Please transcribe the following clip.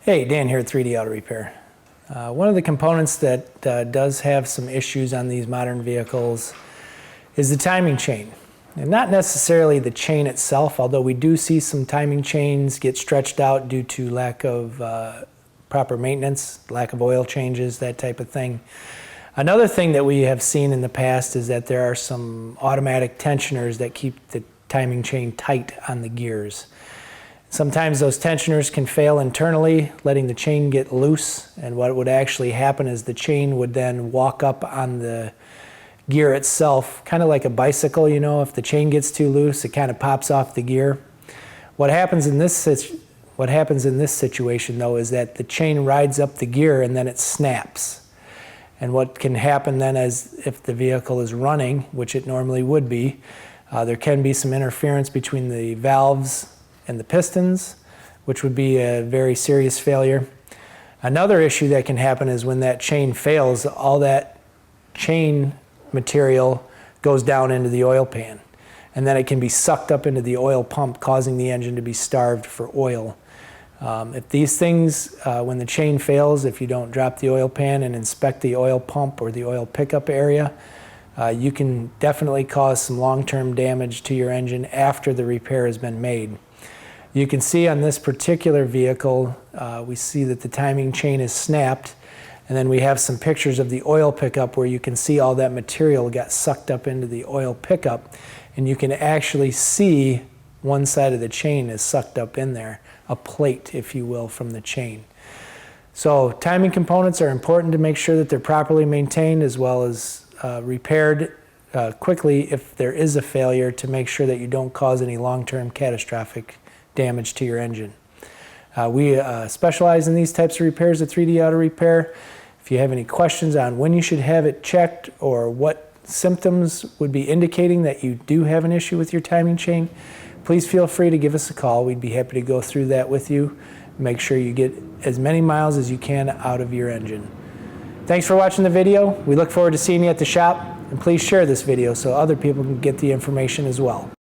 Hey, Dan here at 3D Auto Repair. One of the components that does have some issues on these modern vehicles is the timing chain. And not necessarily the chain itself, although we do see some timing chains get stretched out due to lack of proper maintenance, lack of oil changes, that type of thing. Another thing that we have seen in the past is that there are some automatic tensioners that keep the timing chain tight on the gears. Sometimes those tensioners can fail internally, letting the chain get loose, and what would actually happen is the chain would then walk up on the gear itself, kind of like a bicycle, you know, if the chain gets too loose, it kind of pops off the gear. What happens in this situation though is that the chain rides up the gear and then it snaps. And what can happen then is if the vehicle is running, which it normally would be, there can be some interference between the valves and the pistons, which would be a very serious failure. Another issue that can happen is when that chain fails, all that chain material goes down into the oil pan, and then it can be sucked up into the oil pump, causing the engine to be starved for oil. If these things, when the chain fails, if you don't drop the oil pan and inspect the oil pump or the oil pickup area, you can definitely cause some long-term damage to your engine after the repair has been made. You can see on this particular vehicle, we see that the timing chain is snapped, and then we have some pictures of the oil pickup where you can see all that material got sucked up into the oil pickup, and you can actually see one side of the chain is sucked up in there, a plate, if you will, from the chain. So timing components are important to make sure that they're properly maintained as well as repaired quickly if there is a failure, to make sure that you don't cause any long-term catastrophic damage to your engine. We specialize in these types of repairs at 3D Auto Repair. If you have any questions on when you should have it checked or what symptoms would be indicating that you do have an issue with your timing chain, please feel free to give us a call. We'd be happy to go through that with you, make sure you get as many miles as you can out of your engine. Thanks for watching the video. We look forward to seeing you at the shop, and please share this video so other people can get the information as well.